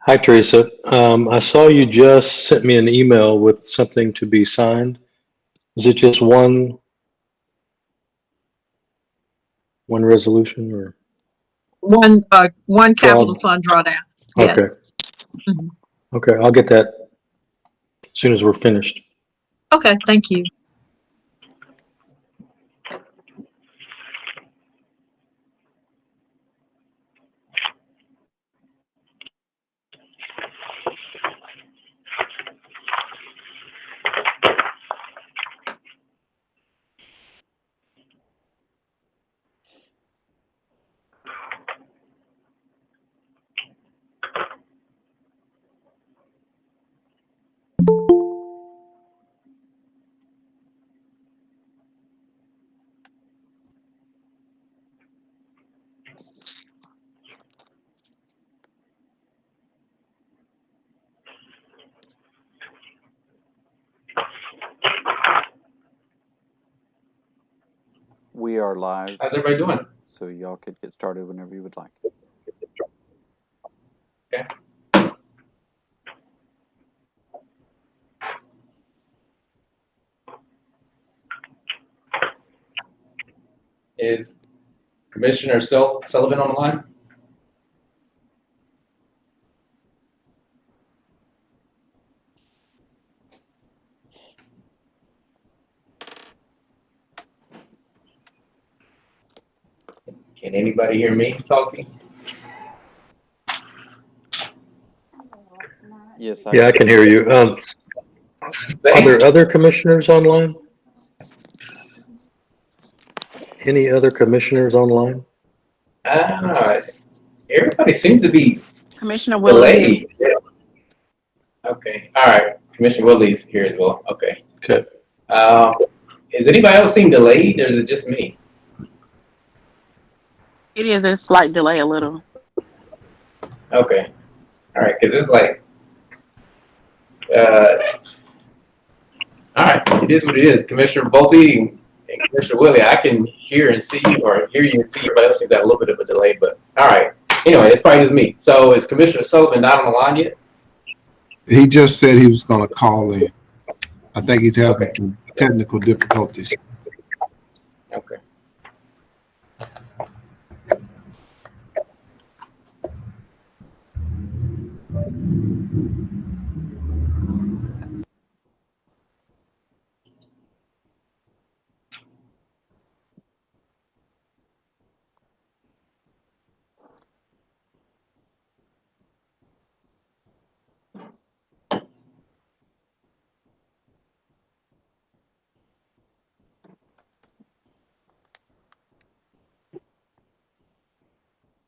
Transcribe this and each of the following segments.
Hi, Teresa. I saw you just sent me an email with something to be signed. Is it just one resolution or One capital draw? fund drawdown. Okay, Yes. Mhm. okay, I'll get that as soon as we're finished. Okay, thank you. We are live, How's everybody doing? so y'all could get started whenever you would like. Okay. Is Commissioner Sullivan on the line? Can anybody hear me talking? Yes, Yeah, I can hear you. Are there other commissioners online? Any other commissioners online? Everybody seems to be Commissioner Willie. delayed. Okay, all right. Commissioner Willie's here as well. Okay. Okay. Is anybody else seem delayed, or is it just me? It is a slight delay, a little. Okay. All right, because it's like, all right, it is what it is. Commissioner Bolte and Commissioner Willie, I can hear and see, or hear you and see. Everybody else seems to have a little bit of a delay, but all right. Anyway, it's probably just me. So is Commissioner Sullivan not on the line yet? He just said he was going to call in. I think he's having Okay. some technical difficulties. Okay.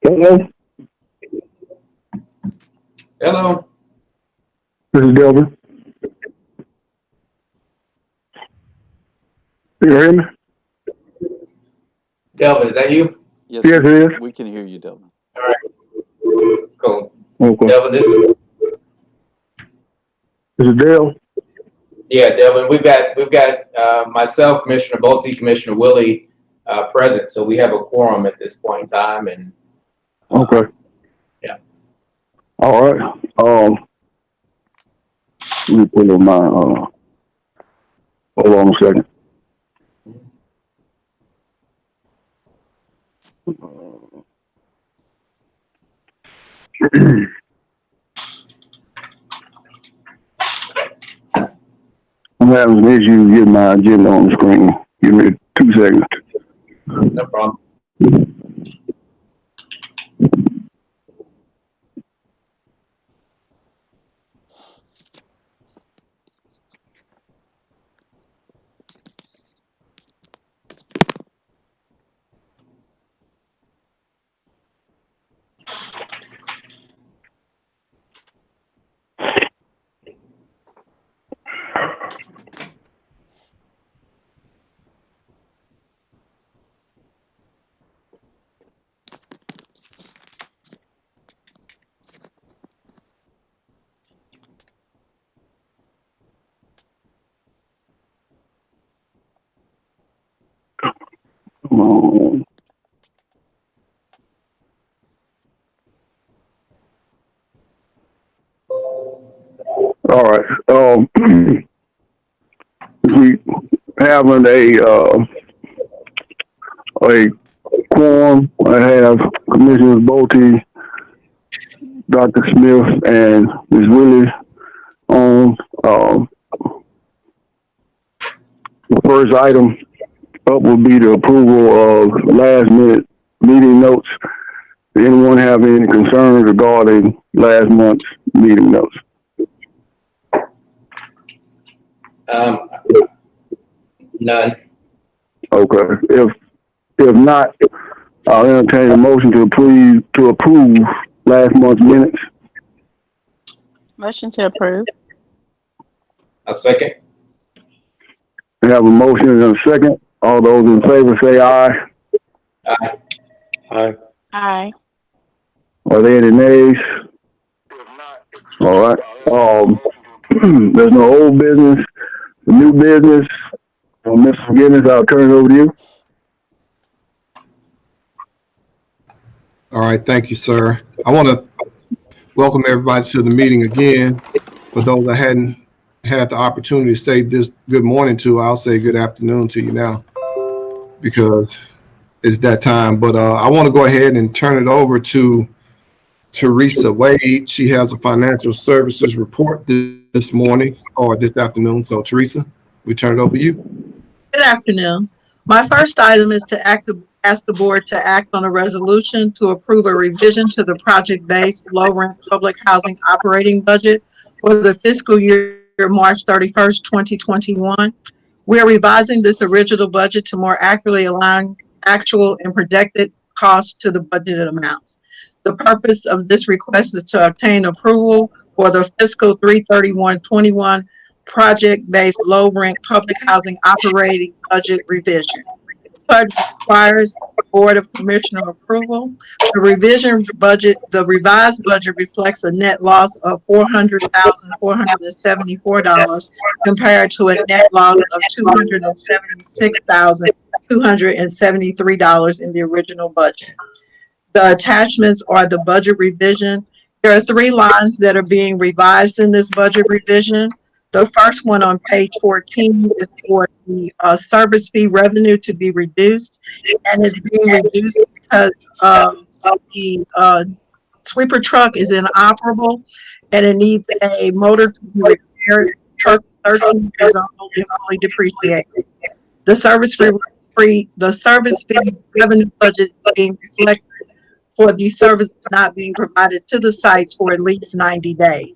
Hello, Hello. this is Delvin. You hear me? Delvin, is that you? Yes, Yes, it is. we can hear you, Delvin. All right. Cool. Okay. Delvin, This is Dale. Delvin, we've got myself, Commissioner Bolte, Commissioner Willie present, so we have a quorum at this point in time, and Okay. Yeah. All right. Let me pull up my. Hold on a second. I'm having an issue getting my agenda on the screen. Give me 2 seconds. no problem. Come on. All right. We having a quorum. I have Commissioners Bolte, Dr. Smith, and Ms. Willie on. The first item up will be the approval of last minute meeting notes. Does anyone have any concerns regarding last month's meeting notes? None. Okay. If not, I'll entertain a motion to approve last month's minutes. Motion to approve. A second. We have a motion and a second. All those in favor say aye. Aye. Aye. Aye. Are there any nays? All right. There's no old business, new business. Mr. Forgiveness, I'll turn it over to you. All right, thank you, sir. I want to welcome everybody to the meeting again. For those that hadn't had the opportunity to say this good morning to, I'll say good afternoon to you now because it's that time. But I want to go ahead and turn it over to Teresa Wade. She has a financial services report this morning or this afternoon. So Teresa, we turn it over to you. Good afternoon. My first item is to ask the board to act on a resolution to approve a revision to the project-based low-rent public housing operating budget for the fiscal year March 31st, 2021. We are revising this original budget to more accurately align actual and projected costs to the budgeted amounts. The purpose of this request is to obtain approval for the fiscal 3/31/21 project-based low-rent public housing operating budget revision. PUD requires Board of Commissioner approval. The revised budget reflects a net loss of $400,474 compared to a net loss of $276,273 in the original budget. The attachments are the budget revision. There are 3 lines that are being revised in this budget revision. The first one on page 14 is for the service fee revenue to be reduced, and it's being reduced because the sweeper truck is inoperable and it needs a motor to be repaired. Truck 13 years old and fully depreciated. The service fee revenue budget is being reflected for the services not being provided to the sites for at least 90 days.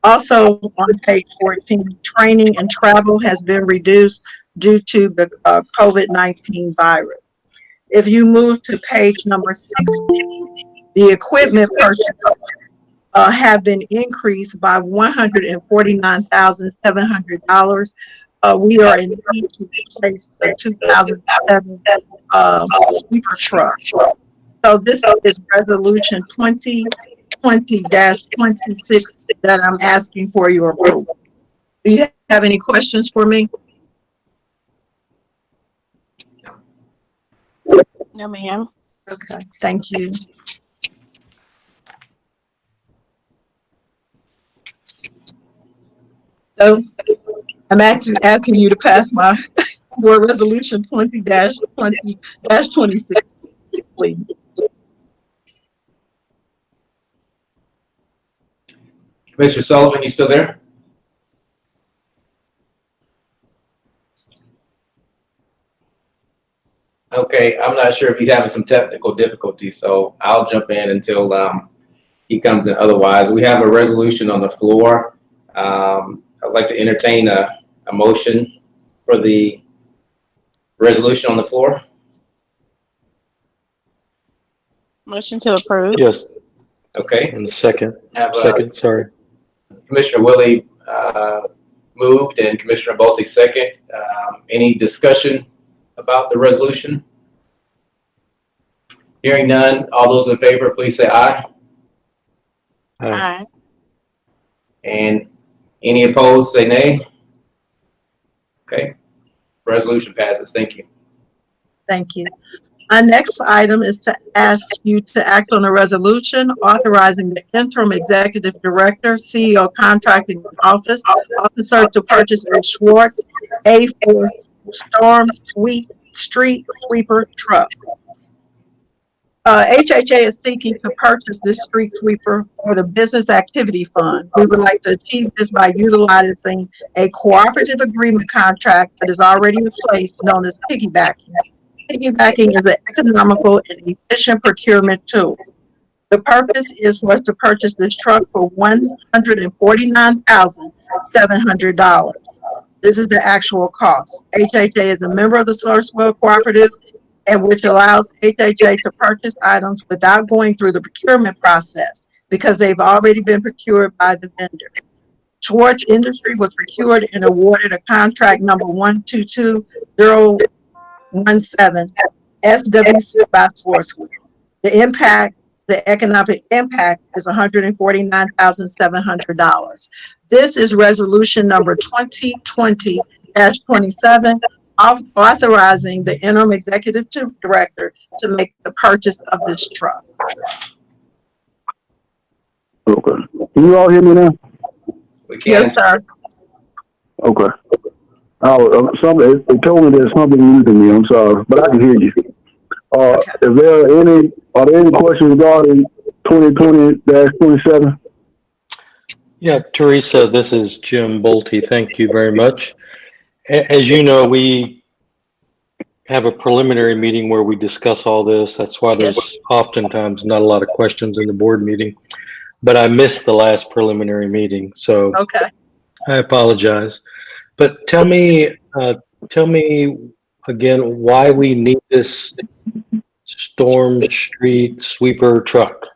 Also on page 14, training and travel has been reduced due to the COVID-19 virus. If you move to page number 16, the equipment purchases have been increased by $149,700. We are in need to replace the 2007 sweeper truck. So this is resolution 2020-26 that I'm asking for your approval. Do you have any questions for me? No, ma'am. Okay, thank you. So I'm actually asking you to pass my board resolution 20-20-26, please. Mr. Sullivan, you still there? Okay, I'm not sure if he's having some technical difficulties, so I'll jump in until he comes in. Otherwise, we have a resolution on the floor. I'd like to entertain a motion for the resolution on the floor. Motion to approve. Yes. Okay. And second. Have, Sorry. Commissioner Willie moved and Commissioner Bolte second. Any discussion about the resolution? Hearing none, all those in favor, please say aye. Aye. Aye. And any opposed, say nay. Okay. Resolution passes. Thank you. Thank you. Our next item is to ask you to act on a resolution authorizing the interim executive director, CEO contracting officer to purchase a Schwartz A4 storm street sweeper truck. HHA is seeking to purchase this street sweeper for the Business Activity Fund. We would like to achieve this by utilizing a cooperative agreement contract that is already in place, known as piggybacking. Piggybacking is an economical and efficient procurement tool. The purpose is for us to purchase this truck for $149,700. This is the actual cost. HHA is a member of the Sourcewell Cooperative, and which allows HHA to purchase items without going through the procurement process because they've already been procured by the vendor. Schwartz Industry was procured and awarded a contract number 122017 SWC by Sourcewell. The economic impact is $149,700. This is resolution number 2020-27, authorizing the interim executive director to make the purchase of this truck. Okay. Can you all hear me now? We can. Yes, sir. Okay. They told me there's something muted me. I'm sorry, but I can hear you. Are there any questions regarding 2020-27? Yeah, Teresa, this is Jim Bolte. Thank you very much. As you know, we have a preliminary meeting where we discuss all this. That's why there's oftentimes not a lot of questions in the board meeting. But I missed the last preliminary meeting, so Okay. I apologize. But tell me again why we need this storm street sweeper truck.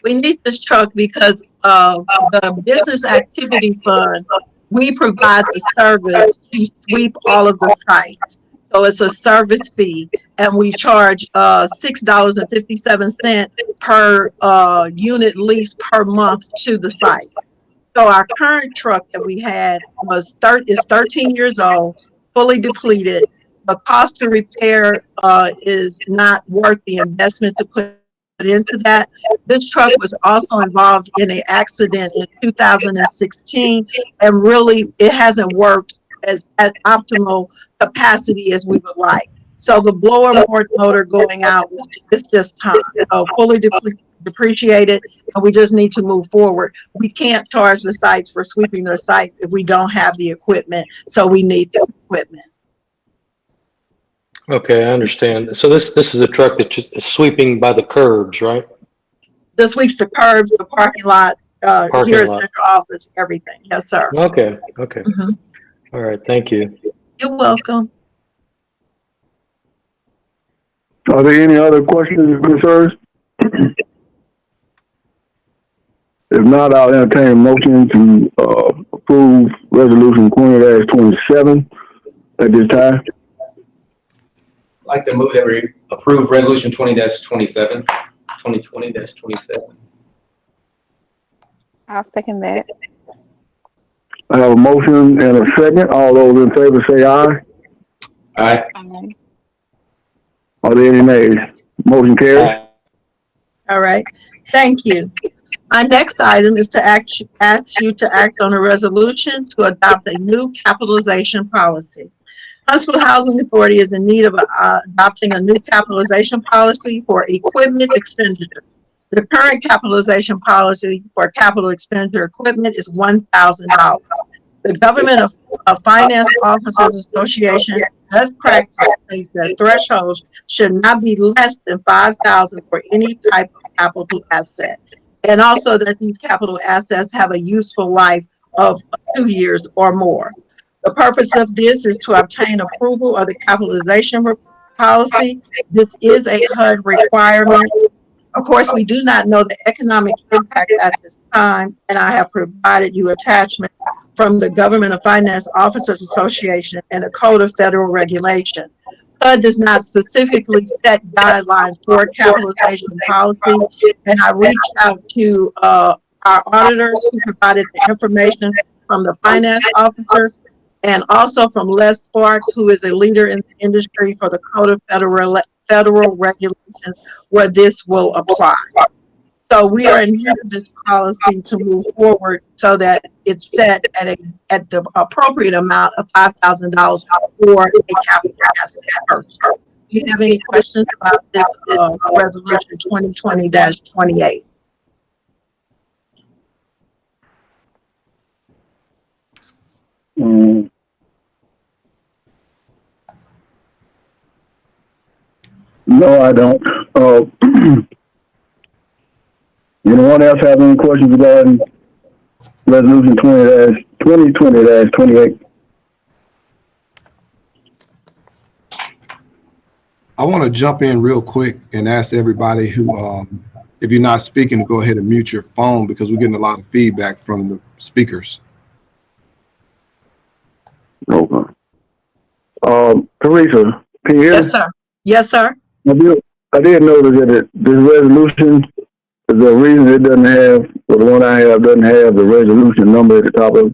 We need this truck because the Business Activity Fund, we provide the service to sweep all of the sites. So it's a service fee, and we charge $6.57 per unit lease per month to the site. So our current truck that we had is 13 years old, fully depleted. The cost to repair is not worth the investment to put into that. This truck was also involved in an accident in 2016, and really it hasn't worked at optimal capacity as we would like. So the blower motor going out, it's just time. So fully depreciated, and we just need to move forward. We can't charge the sites for sweeping their sites if we don't have the equipment. So we need this equipment. Okay, I understand. So this is a truck that just is sweeping by the curbs, right? This sweeps the curbs, the parking lot, here at central office, everything. Yes, sir. Okay. Mhm. All right, thank you. You're welcome. Are there any other questions or concerns? If not, I'll entertain a motion to approve resolution 20-27 at this time. I'd like to move that we approve resolution 20-27, 2020-27. I'll second that. I have a motion and a second. All those in favor say aye. Aye. Aye. Are there any nays? Motion carries. All right. Thank you. Our next item is to ask you to act on a resolution to adopt a new capitalization policy. Huntsville Housing Authority is in need of adopting a new capitalization policy for equipment expenditure. The current capitalization policy for capital expenditure equipment is $1,000. The Government of Finance Officers Association best practice states that thresholds should not be less than $5,000 for any type of capital asset, and also that these capital assets have a useful life of 2 years or more. The purpose of this is to obtain approval of the capitalization policy. This is a HUD requirement. Of course, we do not know the economic impact at this time, and I have provided you attachments from the Government of Finance Officers Association and the Code of Federal Regulation. HUD does not specifically set guidelines for capitalization policy, and I reached out to our auditors who provided the information from the finance officers, and also from Les Sparks, who is a leader in the industry for the Code of federal regulations where this will apply. So we are in need of this policy to move forward so that it's set at the appropriate amount of $5,000 for a capital asset purchase. Do you have any questions about this resolution 2020-28? No, I don't. Anyone else have any questions regarding resolution 2020-28? I want to jump in real quick and ask everybody who, if you're not speaking, to go ahead and mute your phone because we're getting a lot of feedback from the speakers. Okay. Teresa, can you hear Yes, me? sir. Yes, sir. I did notice that this resolution, the reason it doesn't have, or the one I have doesn't have the resolution number at the top of it.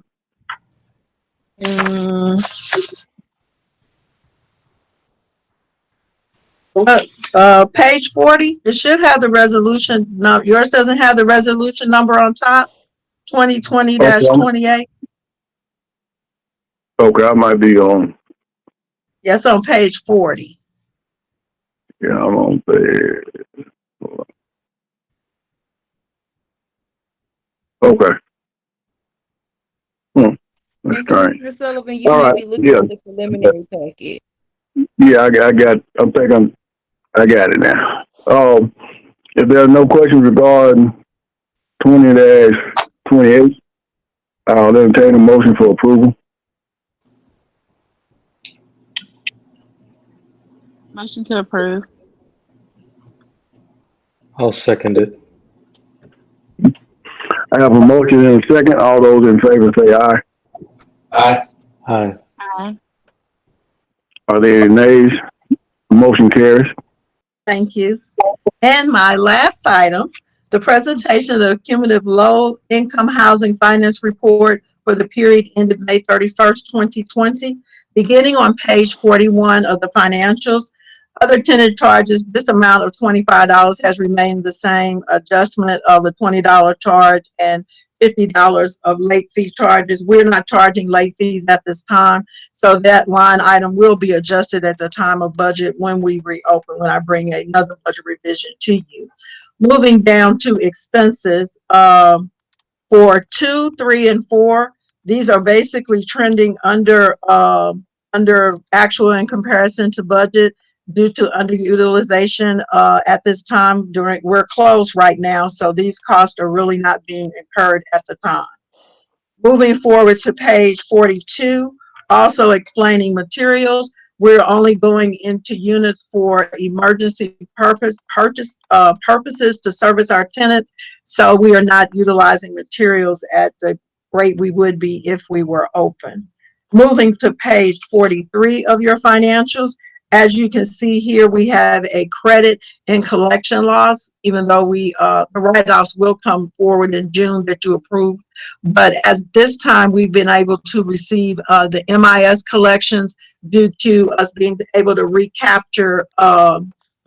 Page 40, it should have the resolution. No, yours doesn't have the resolution number on top, 2020-28. Okay, I might be on. Yes, on page 40. Yeah, I'm on page. Okay. That's And strange. Commissioner Sullivan, you All may right, be looking yeah. at the preliminary packet. Yeah, I got. I got it now. If there are no questions regarding 20-28, I'll entertain a motion for approval. Motion to approve. I'll second it. I have a motion and a second. All those in favor say aye. Aye. Aye. Aye. Are there any nays? Motion carries. Thank you. And my last item, the presentation of the cumulative low income housing finance report for the period ended May 31st, 2020. Beginning on page 41 of the financials, other tenant charges, this amount of $25 has remained the same. Adjustment of a $20 charge and $50 of late fee charges. We're not charging late fees at this time. So that line item will be adjusted at the time of budget when we reopen, when I bring another budget revision to you. Moving down to expenses, for 2, 3, and 4, these are basically trending under actual in comparison to budget due to underutilization at this time. We're closed right now, so these costs are really not being incurred at the time. Moving forward to page 42, also explaining materials. We're only going into units for emergency purposes to service our tenants. So we are not utilizing materials at the rate we would be if we were open. Moving to page 43 of your financials. As you can see here, we have a credit in collection loss, even though the write-offs will come forward in June that you approved. But as this time, we've been able to receive the MIS collections due to us being able to recapture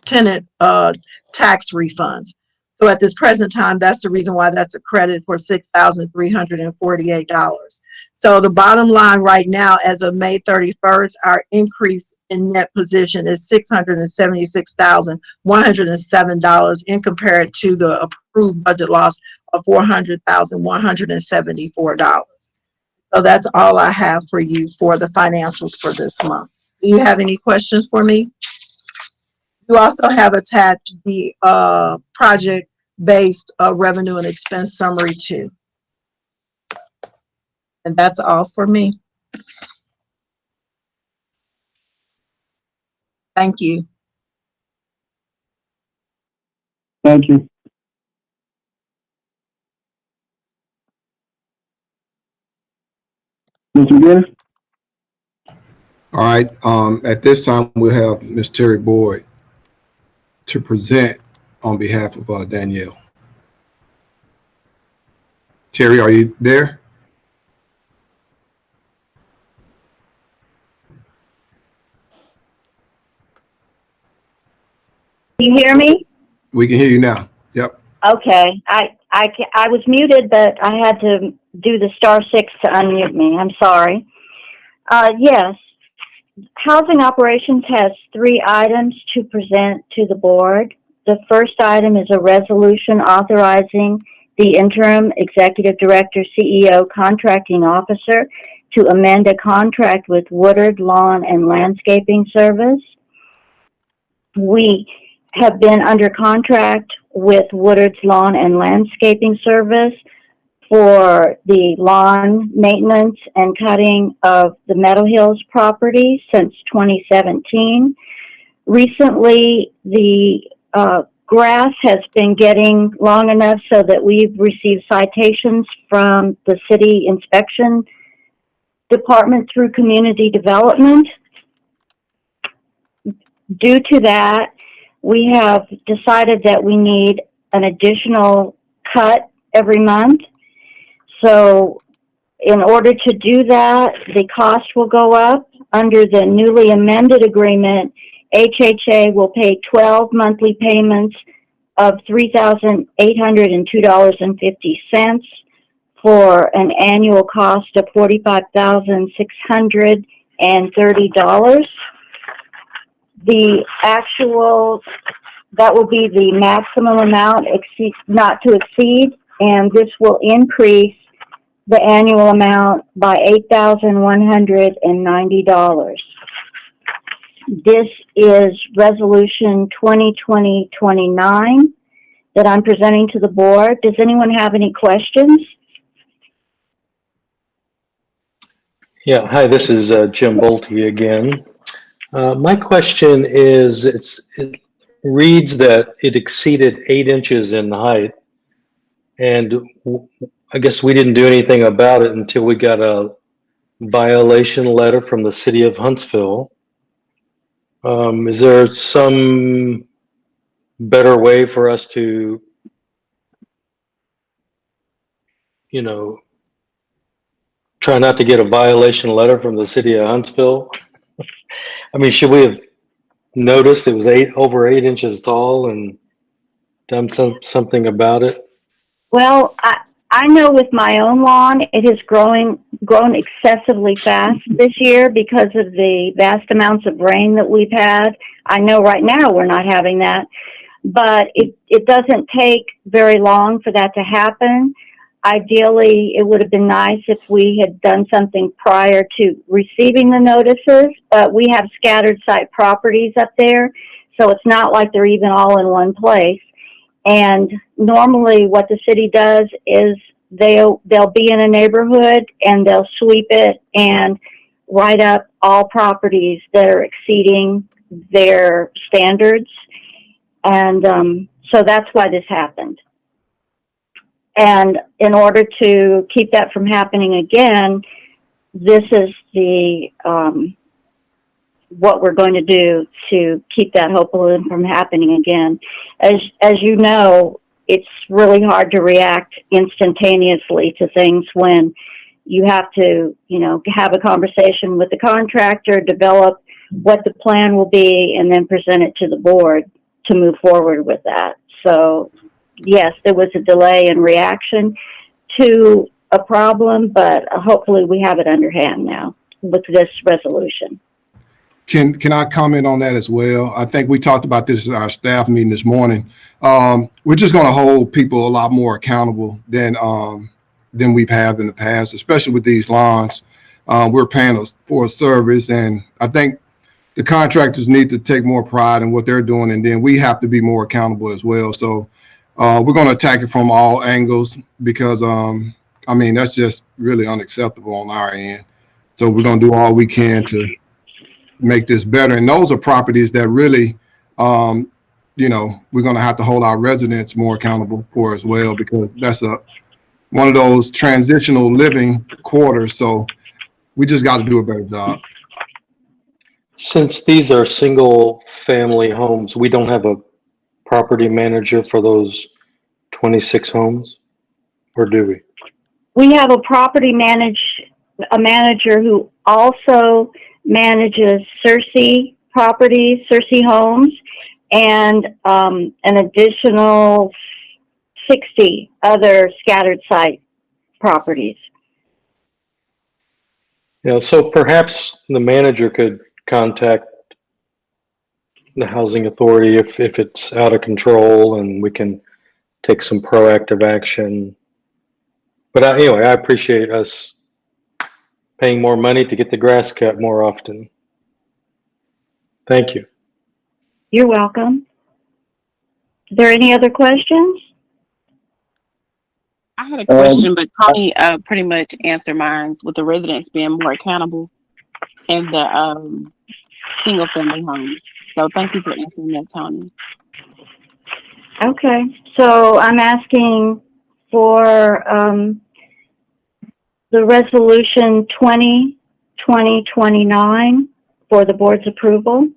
tenant tax refunds. So at this present time, that's the reason why that's a credit for $6,348. So the bottom line right now, as of May 31st, our increase in net position is $676,107 in compared to the approved budget loss of $400,174. So that's all I have for you for the financials for this month. Do you have any questions for me? You also have attached the project-based revenue and expense summary too. And that's all for me. Thank you. Thank you. Mr. Dennis? All right. At this time, we'll have Ms. Terry Boyd to present on behalf of Danielle. Terry, are you there? You hear me? We can hear you now. Yep. Okay. I was muted, but I had to do the *6 to unmute me. I'm sorry. Yes. Housing Operations has 3 items to present to the board. The first item is a resolution authorizing the interim executive director, CEO, contracting officer to amend a contract with Woodard Lawn and Landscaping Service. We have been under contract with Woodard's Lawn and Landscaping Service for the lawn maintenance and cutting of the Meadow Hills property since 2017. Recently, the grass has been getting long enough so that we've received citations from the city inspection department through community development. Due to that, we have decided that we need an additional cut every month. So in order to do that, the cost will go up. Under the newly amended agreement, HHA will pay 12 monthly payments of $3,802.50 for an annual cost of $45,630. The actual, that will be the maximum amount not to exceed, and this will increase the annual amount by $8,190. This is Resolution 2020-29 that I'm presenting to the board. Does anyone have any questions? Yeah, hi, this is Jim Bolte again. My question is, it reads that it exceeded 8 inches in height, and I guess we didn't do anything about it until we got a violation letter from the city of Huntsville. Is there some better way for us to, try not to get a violation letter from the city of Huntsville? I mean, should we have noticed it was over 8 inches tall and done something about it? Well, I know with my own lawn, it has grown excessively fast this year because of the vast amounts of rain that we've had. I know right now we're not having that, but it doesn't take very long for that to happen. Ideally, it would have been nice if we had done something prior to receiving the notices, but we have scattered site properties up there, so it's not like they're even all in one place. And normally what the city does is they'll be in a neighborhood and they'll sweep it and write up all properties that are exceeding their standards. And so that's why this happened. And in order to keep that from happening again, this is the what we're going to do to keep that hopefully from happening again. As you know, it's really hard to react instantaneously to things when you have to, have a conversation with the contractor, develop what the plan will be, and then present it to the board to move forward with that. So yes, there was a delay in reaction to a problem, but hopefully we have it underhand now with this resolution. Can I comment on that as well? I think we talked about this at our staff meeting this morning. We're just going to hold people a lot more accountable than we've had in the past, especially with these lawns. We're paying for a service, and I think the contractors need to take more pride in what they're doing, and then we have to be more accountable as well. So we're going to attack it from all angles because, that's just really unacceptable on our end. So we're going to do all we can to make this better. And those are properties that really, we're going to have to hold our residents more accountable for as well, because that's one of those transitional living quarters. So we just got to do a better job. Since these are single family homes, we don't have a property manager for those 26 homes, or do we? We have a manager who also manages Cersei properties, Cersei homes, and an additional 60 other scattered site properties. So perhaps the manager could contact the housing authority if it's out of control, and we can take some proactive action. But anyway, I appreciate us paying more money to get the grass cut more often. Thank you. You're welcome. Are there any other questions? I had a question, but Tony pretty much answered mine with the residents being more accountable and the single family homes. So thank you for answering that, Tony. Okay, so I'm asking for the resolution 2020-29 for the board's approval.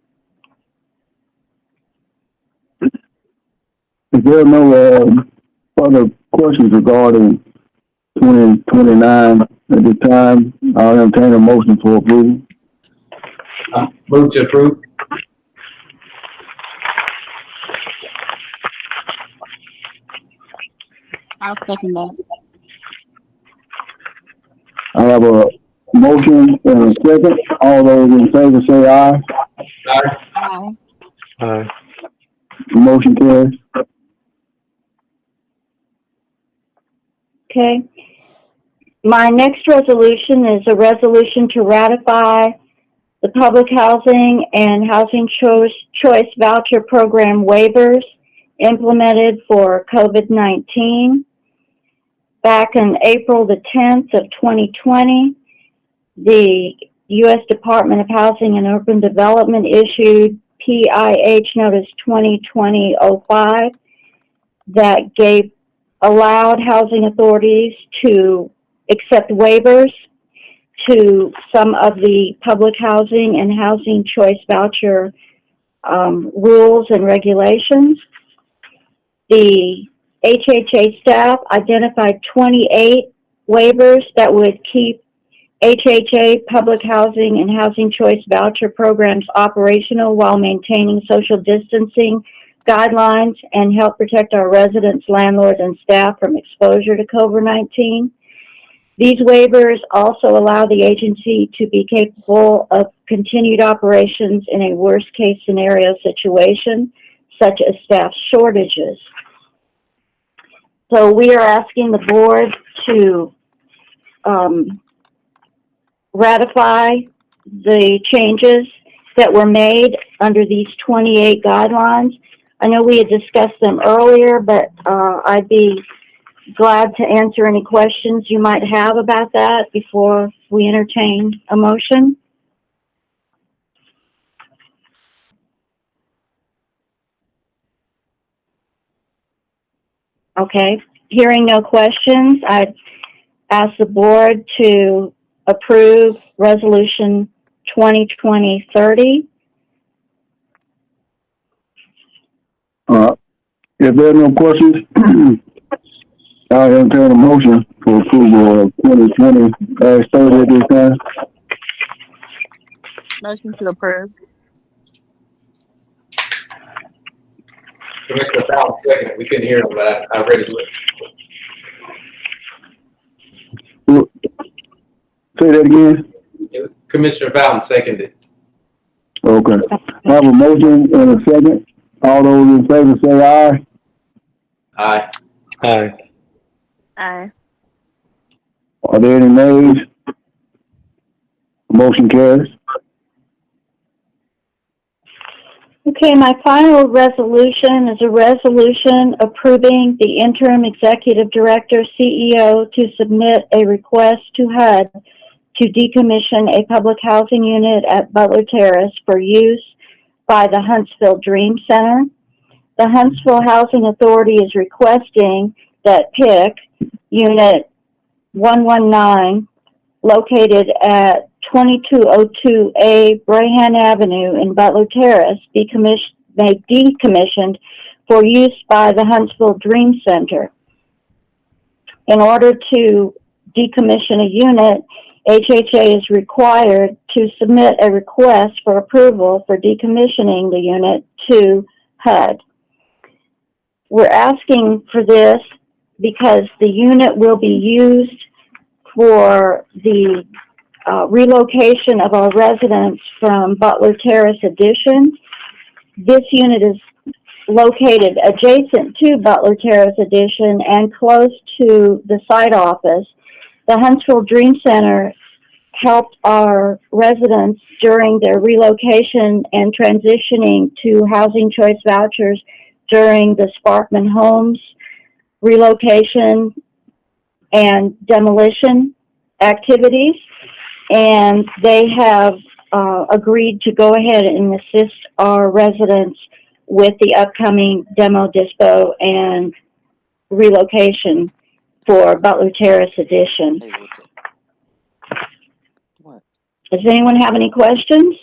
If there are no further questions regarding 2029 at this time, I'll entertain a motion for approval. Move to approve. I'll second that. I have a motion and a second. All those in favor say aye. Aye. Aye. Motion carries. Okay. My next resolution is a resolution to ratify the public housing and housing choice voucher program waivers implemented for COVID-19. Back on April the 10th of 2020, the U.S. Department of Housing and Urban Development issued PIH Notice 2020-05 that allowed housing authorities to accept waivers to some of the public housing and housing choice voucher rules and regulations. The HHA staff identified 28 waivers that would keep HHA public housing and housing choice voucher programs operational while maintaining social distancing guidelines and help protect our residents, landlords, and staff from exposure to COVID-19. These waivers also allow the agency to be capable of continued operations in a worst-case scenario situation, such as staff shortages. So we are asking the board to ratify the changes that were made under these 28 guidelines. I know we had discussed them earlier, but I'd be glad to answer any questions you might have about that before we entertain a motion. Okay, hearing no questions, I'd ask the board to approve Resolution 2020-30. If there are no questions, I'll entertain a motion for approval of 2020-30 at this time. Motion to approve. Commissioner Fallon seconded. We couldn't hear him, but I read his lips. Say that again. Commissioner Fallon seconded. Okay. I have a motion and a second. All those in favor say aye. Aye. Aye. Aye. Are there any nays? Motion carries. Okay, my final resolution is a resolution approving the interim executive director, CEO, to submit a request to HUD to decommission a public housing unit at Butler Terrace for use by the Huntsville Dream Center. The Huntsville Housing Authority is requesting that PIC Unit 119, located at 2202A Brahan Avenue in Butler Terrace, be decommissioned for use by the Huntsville Dream Center. In order to decommission a unit, HHA is required to submit a request for approval for decommissioning the unit to HUD. We're asking for this because the unit will be used for the relocation of our residents from Butler Terrace Addition. This unit is located adjacent to Butler Terrace Addition and close to the site office. The Huntsville Dream Center helped our residents during their relocation and transitioning to housing choice vouchers during the Sparkman Homes relocation and demolition activities. And they have agreed to go ahead and assist our residents with the upcoming demo dispo and relocation for Butler Terrace Addition. Hey, what? Does anyone have any questions?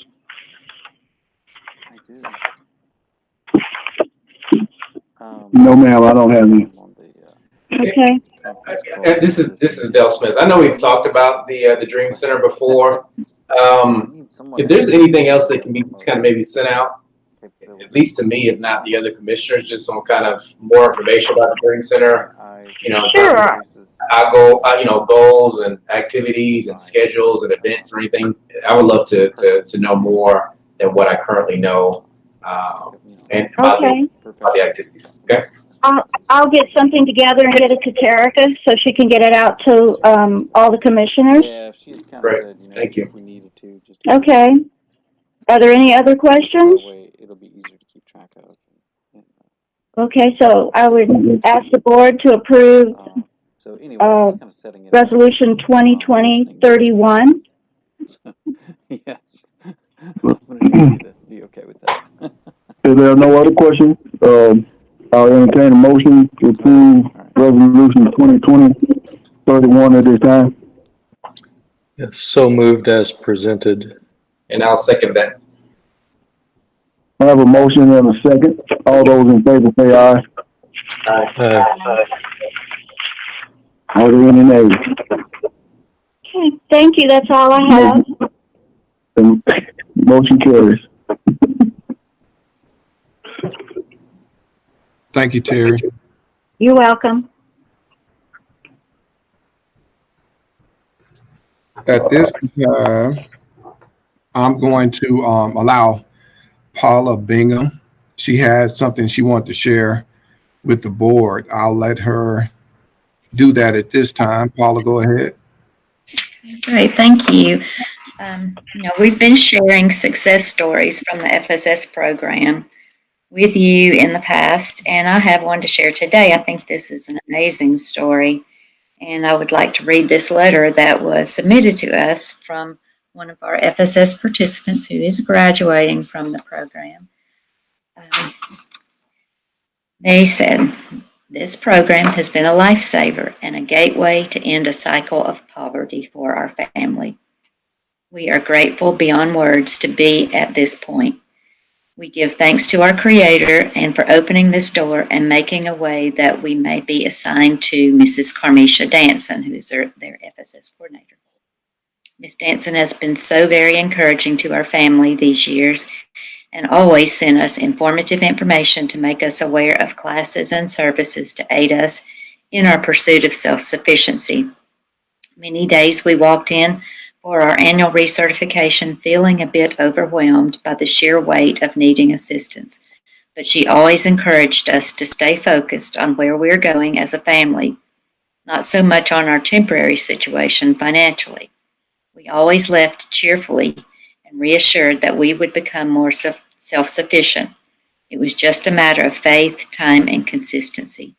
I do. No, ma'am, I don't have any. On the, Okay. conference call. This is Del Smith. I know we've talked about the Dream Center before. If there's anything else that can be kind of maybe sent out, at least to me, if not the other commissioners, just some kind of more information about the Dream Center. You know, Sure. Goals and activities and schedules and events or anything. I would love to know more than what I currently know, and about the activities. Okay. I'll get something together and get it to Terica so she can get it out to all the commissioners. Yeah, she had kind of Great. said, you know, Thank you. if we needed to, just Okay. Are there any other questions? that way it'll be easier to keep track of. Okay, so I would ask the board to approve So anyway, I was kind of setting it up. Resolution 2020-31. Yes. I'm gonna need you to be okay with that. If there are no other questions, I'll entertain a motion to approve resolution 2020-31 at this time. Yes, so moved as presented. And I'll second that. I have a motion and a second. All those in favor say aye. Are there any nays? Okay, thank you. That's all I have. The motion carries. Thank you, Terry. You're welcome. At this time, I'm going to allow Paula Bingham. She had something she wanted to share with the board. I'll let her do that at this time. Paula, go ahead. Great, thank you. We've been sharing success stories from the FSS program with you in the past, and I have one to share today. I think this is an amazing story, and I would like to read this letter that was submitted to us from one of our FSS participants who is graduating from the program. They said, "This program has been a lifesaver and a gateway to end a cycle of poverty for our family. We are grateful beyond words to be at this point. We give thanks to our Creator and for opening this door and making a way that we may be assigned to Mrs. Carmisha Danson, who is their FSS coordinator. Ms. Danson has been so very encouraging to our family these years and always sent us informative information to make us aware of classes and services to aid us in our pursuit of self-sufficiency. Many days we walked in for our annual recertification feeling a bit overwhelmed by the sheer weight of needing assistance, but she always encouraged us to stay focused on where we're going as a family, not so much on our temporary situation financially. We always left cheerfully and reassured that we would become more self-sufficient. It was just a matter of faith, time, and consistency.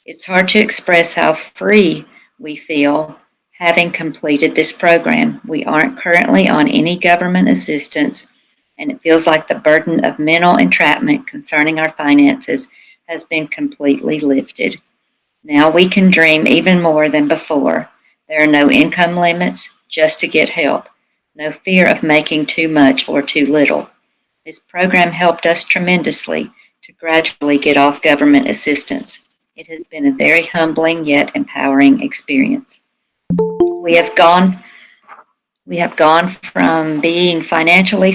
It's hard to express how free we feel having completed this program. We aren't currently on any government assistance, and it feels like the burden of mental entrapment concerning our finances has been completely lifted. Now we can dream even more than before. There are no income limits, just to get help. No fear of making too much or too little. This program helped us tremendously to gradually get off government assistance. It has been a very humbling yet empowering experience. We have gone We have gone from being financially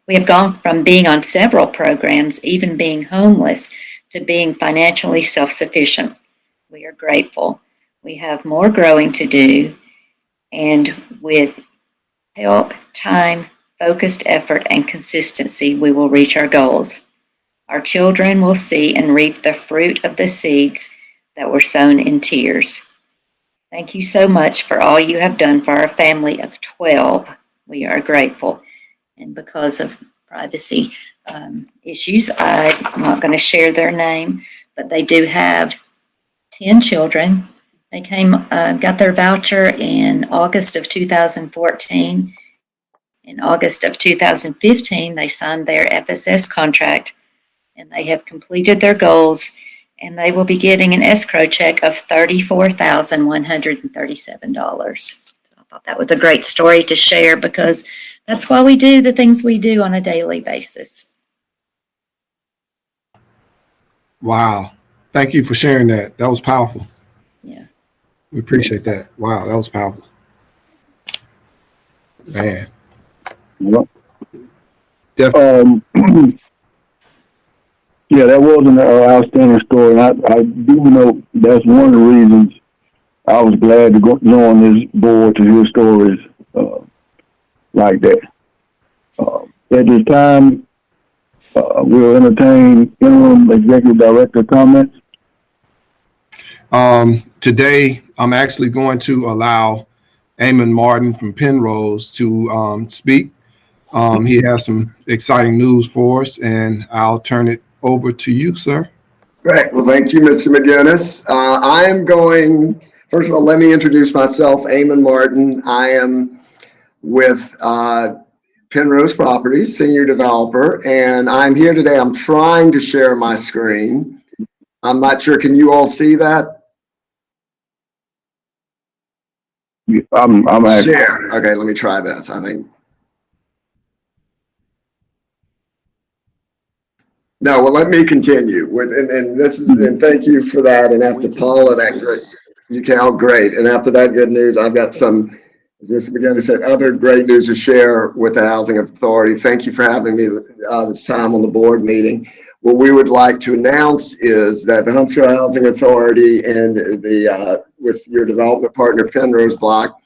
we have gone from being on several programs, even being homeless, to being financially self-sufficient. We are grateful. We have more growing to do, and with help, time, focused effort, and consistency, we will reach our goals. Our children will see and reap the fruit of the seeds that were sown in tears. Thank you so much for all you have done for our family of 12. We are grateful. And because of privacy issues, I'm not going to share their name, but they do have 10 children. They got their voucher in August of 2014. In August of 2015, they signed their FSS contract, and they have completed their goals, and they will be getting an escrow check of $34,137. So I thought that was a great story to share, because that's why we do the things we do on a daily basis. Wow. Thank you for sharing that. That was powerful. Yeah. We appreciate that. Wow, that was powerful. Man. Yep. Definitely. Yeah, that was an outstanding story. And I do know that's one of the reasons I was glad to join this board to hear stories like that. At this time, we'll entertain interim executive director comments. Today, I'm actually going to allow Eamon Martin from Penrose to speak. He has some exciting news for us, and I'll turn it over to you, sir. Great. Well, thank you, Mr. McGinnis. I am going, first of all, let me introduce myself, Eamon Martin. I am with Penrose Properties, senior developer, and I'm here today. I'm trying to share my screen. I'm not sure, can you all see that? I'm actually. Share. Okay, let me try this, I think. No, well, let me continue with, and this is, and thank you for that. And after Paula, that great, you can, oh, great. And after that good news, I've got some, as Mr. McGinnis said, other great news to share with the Housing Authority. Thank you for having me this time on the board meeting. What we would like to announce is that the Huntsville Housing Authority and the, with your development partner, Penrose Block,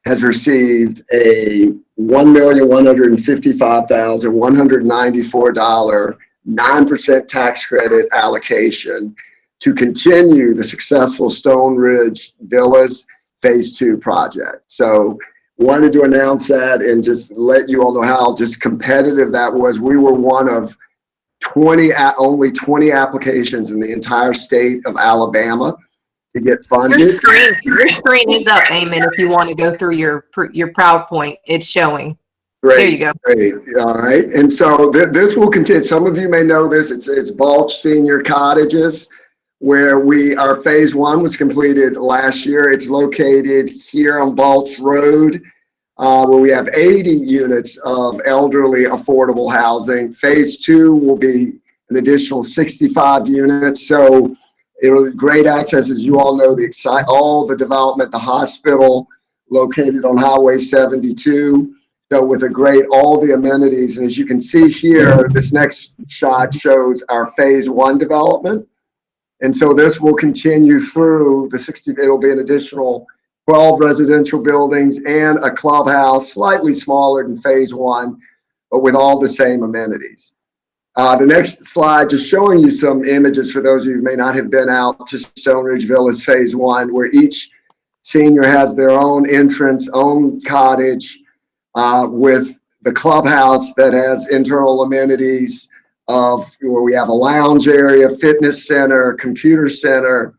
has received a $1,155,194 9% tax credit allocation to continue the successful Stone Ridge Villas Phase 2 project. So wanted to announce that and just let you all know how just competitive that was. We were one of only 20 applications in the entire state of Alabama to get funded. Your screen is up, Eamon. If you want to go through your PowerPoint, it's showing. Great, there you go. Great. All right. And so this will continue. Some of you may know this. It's Balch Senior Cottages, where our phase 1 was completed last year. It's located here on Balch Road, where we have 80 units of elderly affordable housing. Phase 2 will be an additional 65 units. So it was great access, as you all know, all the development, the hospital located on Highway 72. So with all the amenities, and as you can see here, this next shot shows our phase 1 development. And so this will continue through it'll be an additional 12 residential buildings and a clubhouse, slightly smaller than phase 1, but with all the same amenities. The next slide, just showing you some images for those of you who may not have been out to Stone Ridge Villas phase 1, where each senior has their own entrance, own cottage, with the clubhouse that has internal amenities where we have a lounge area, fitness center, computer center,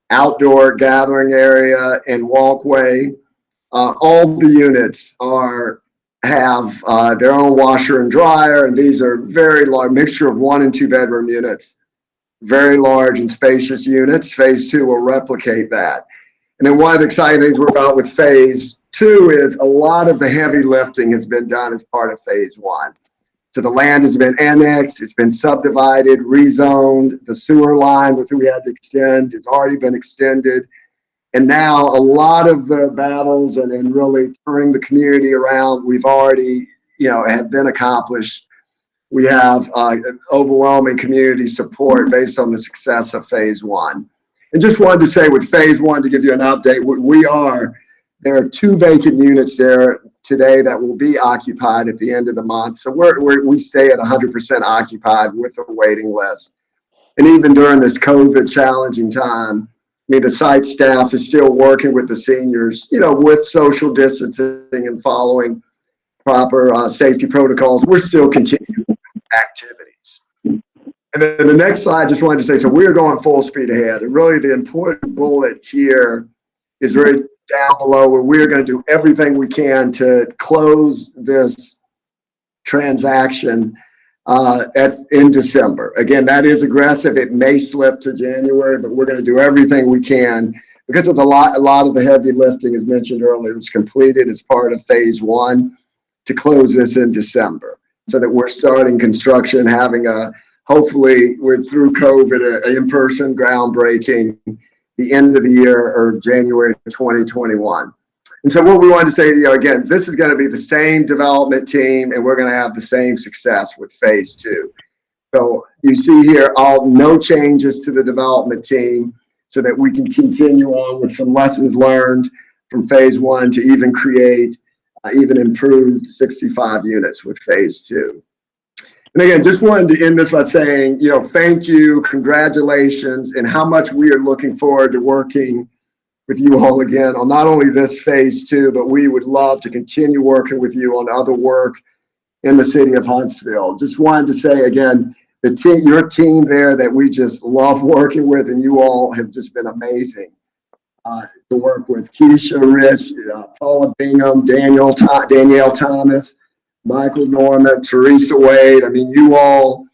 outdoor gathering area, and walkway. All the units have their own washer and dryer, and these are very large, mixture of 1 and 2 bedroom units, very large and spacious units. Phase 2 will replicate that. And then one of the exciting things we're about with phase 2 is a lot of the heavy lifting has been done as part of phase 1. So the land has been annexed, it's been subdivided, rezoned, the sewer line, which we had to extend, it's already been extended. And now a lot of the battles and really turning the community around, we've already, have been accomplished. We have overwhelming community support based on the success of phase one. And just wanted to say with phase one, to give you an update, there are 2 vacant units there today that will be occupied at the end of the month. So we stay at 100% occupied with a waiting list. And even during this COVID challenging time, the site staff is still working with the seniors, with social distancing and following proper safety protocols. We're still continuing activities. And then the next slide, I just wanted to say, so we're going full speed ahead. And really the important bullet here is right down below, where we're going to do everything we can to close this transaction in December. Again, that is aggressive. It may slip to January, but we're going to do everything we can because of a lot of the heavy lifting, as mentioned earlier, was completed as part of phase one to close this in December, so that we're starting construction, having hopefully we're through COVID, an in-person groundbreaking the end of the year or January 2021. And so what we wanted to say, again, this is going to be the same development team, and we're going to have the same success with phase two. So you see here, no changes to the development team, so that we can continue on with some lessons learned from phase one to even create even improved 65 units with phase two. And again, just wanted to end this by saying, thank you, congratulations, and how much we are looking forward to working with you all again on not only this phase two, but we would love to continue working with you on other work in the city of Huntsville. Just wanted to say again, your team there that we just love working with, and you all have just been amazing to work with. Keisha, Rich, Paula Bingham, Danielle Thomas, Michael Norman, Teresa Wade. I mean, you all,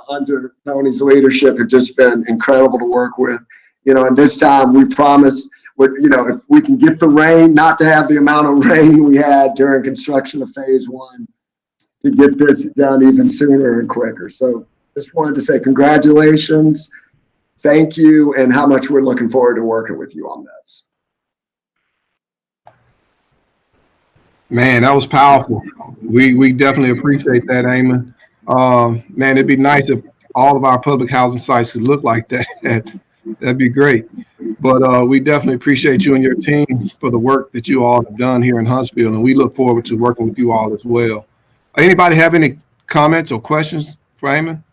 under Tony's leadership have just been incredible to work with. And this time we promise, if we can get the rain, not to have the amount of rain we had during construction of phase one, to get this done even sooner and quicker. So just wanted to say congratulations, thank you, and how much we're looking forward to working with you on this. Man, that was powerful. We definitely appreciate that, Eamon. Man, it'd be nice if all of our public housing sites could look like that. That'd be great. But we definitely appreciate you and your team for the work that you all have done here in Huntsville, and we look forward to working with you all as well. Anybody have any comments or questions for Eamon?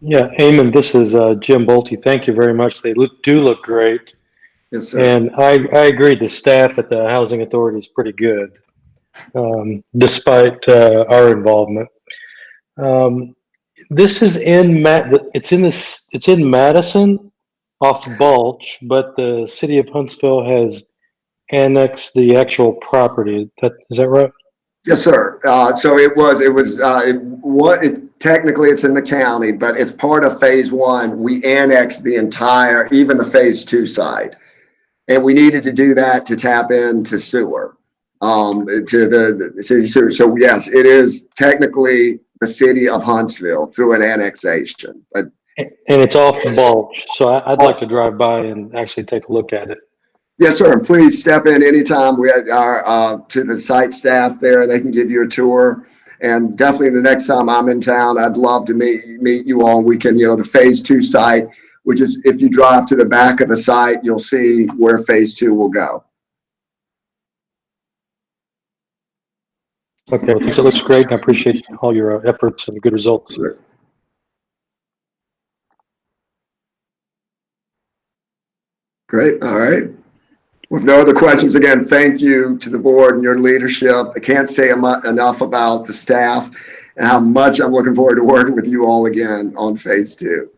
Yeah, Eamon, this is Jim Bolte. Thank you very much. They do look great. Yes, sir. And I agree, the staff at the Housing Authority is pretty good, despite our involvement. This is it's in Madison off Balch, but the city of Huntsville has annexed the actual property. Is that right? Yes, sir. So technically it's in the county, but it's part of phase one. We annexed the entire, even the phase two side. And we needed to do that to tap into sewer, to the city sewer. So yes, it is technically the city of Huntsville through an annexation. But And it's off the Balch, so I'd like to drive by and actually take a look at it. yes, sir. And please step in anytime. We are to the site staff there. They can give you a tour. And definitely the next time I'm in town, I'd love to meet you all. We can, the phase two site, which is, if you drive to the back of the site, you'll see where phase two will go. Okay, thanks. It looks great, and I appreciate all your efforts and good results. Sure. Great. All right. With no other questions, again, thank you to the board and your leadership. I can't say enough about the staff and how much I'm looking forward to working with you all again on phase two,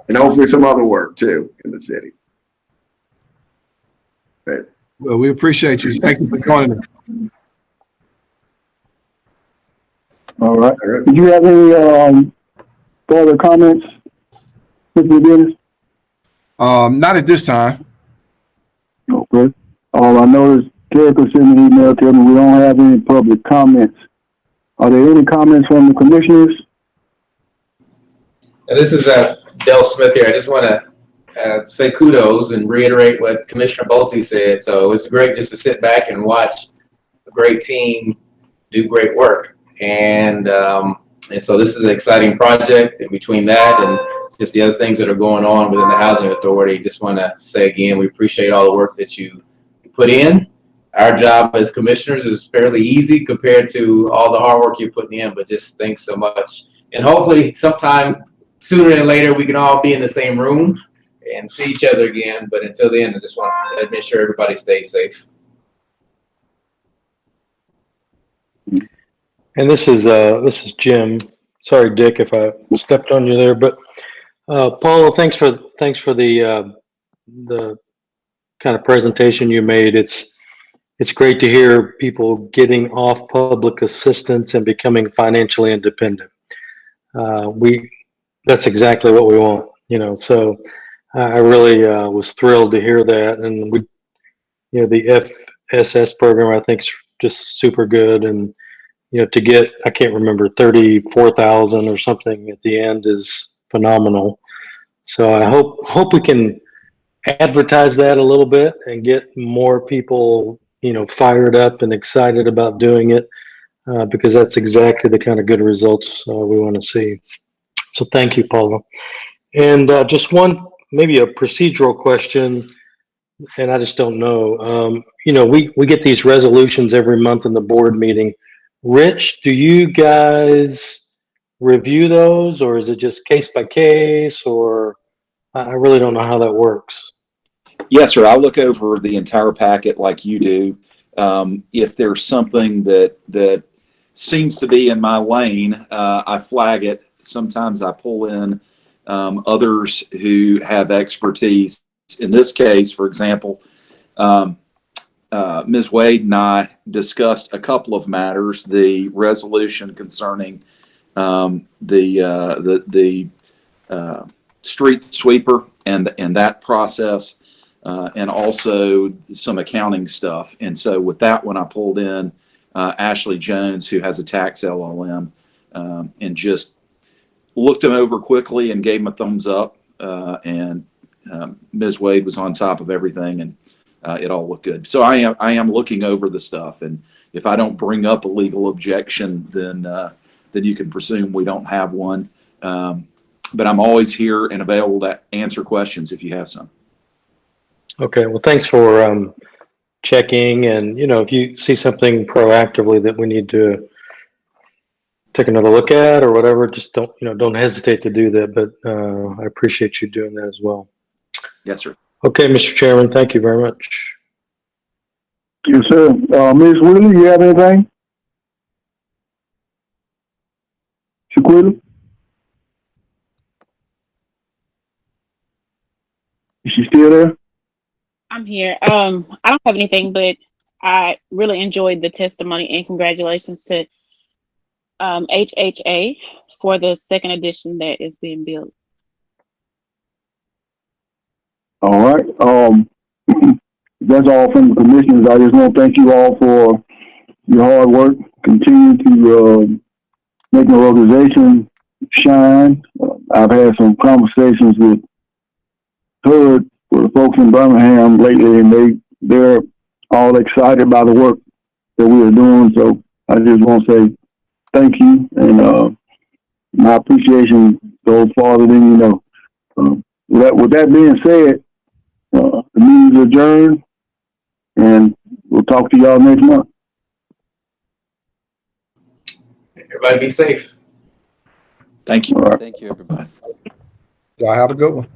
and hopefully some other work too in the city. Great. Well, we appreciate you. Thank you for joining us. All right. Did you have any further comments, Mr. Dennis? Not at this time. Okay. I noticed Jericho sent an email telling me we don't have any public comments. Are there any comments from the commissioners? And this is Del Smith here. I just want to say kudos and reiterate what Commissioner Bolte said. So it's great just to sit back and watch a great team do great work. And so this is an exciting project. And between that and just the other things that are going on within the Housing Authority, just want to say again, we appreciate all the work that you put in. Our job as commissioners is fairly easy compared to all the hard work you're putting in, but just thanks so much. And hopefully sometime sooner than later, we can all be in the same room and see each other again. But until then, I just want to make sure everybody stays safe. And this is Jim. Sorry, Dick, if I stepped on you there, but Paula, thanks for the kind of presentation you made. It's great to hear people getting off public assistance and becoming financially independent. That's exactly what we want, you know. So I really was thrilled to hear that, and the FSS program I think is just super good, and to get, I can't remember, 34,000 or something at the end is phenomenal. So I hope we can advertise that a little bit and get more people, fired up and excited about doing it, because that's exactly the kind of good results we want to see. So thank you, Paula. And just one, maybe a procedural question, and I just don't know. We get these resolutions every month in the board meeting. Rich, do you guys review those, or is it just case by case, or I really don't know how that works? Yes, sir. I look over the entire packet like you do. If there's something that seems to be in my lane, I flag it. Sometimes I pull in others who have expertise. In this case, for example, Ms. Wade and I discussed a couple of matters: the resolution concerning the street sweeper and that process, and also some accounting stuff. And so with that one, I pulled in Ashley Jones, who has a tax LLM, and just looked them over quickly and gave them a thumbs up. And Ms. Wade was on top of everything, and it all looked good. So I am looking over the stuff, and if I don't bring up a legal objection, then you can presume we don't have one. But I'm always here and available to answer questions if you have some. Okay, well, thanks for checking, and if you see something proactively that we need to take another look at or whatever, just don't hesitate to do that. But I appreciate you doing that as well. Yes, sir. Okay, Mr. Chairman, thank you very much. Yes, sir. Ms. Whitley, you have anything? Shaquilla? Is she still there? I'm here. I don't have anything, but I really enjoyed the testimony, and congratulations to HHA for the second edition that is being built. All right. That's all from the commissioners. I just want to thank you all for your hard work. Continue to make the organization shine. I've had some conversations with the folks in Birmingham lately, and they're all excited by the work that we are doing. So I just want to say thank you, and my appreciation goes farther than you know. With that being said, the meeting is adjourned, and we'll talk to y'all next month. Everybody be safe. Thank you. All right. Thank you, everybody. Y'all have a good one.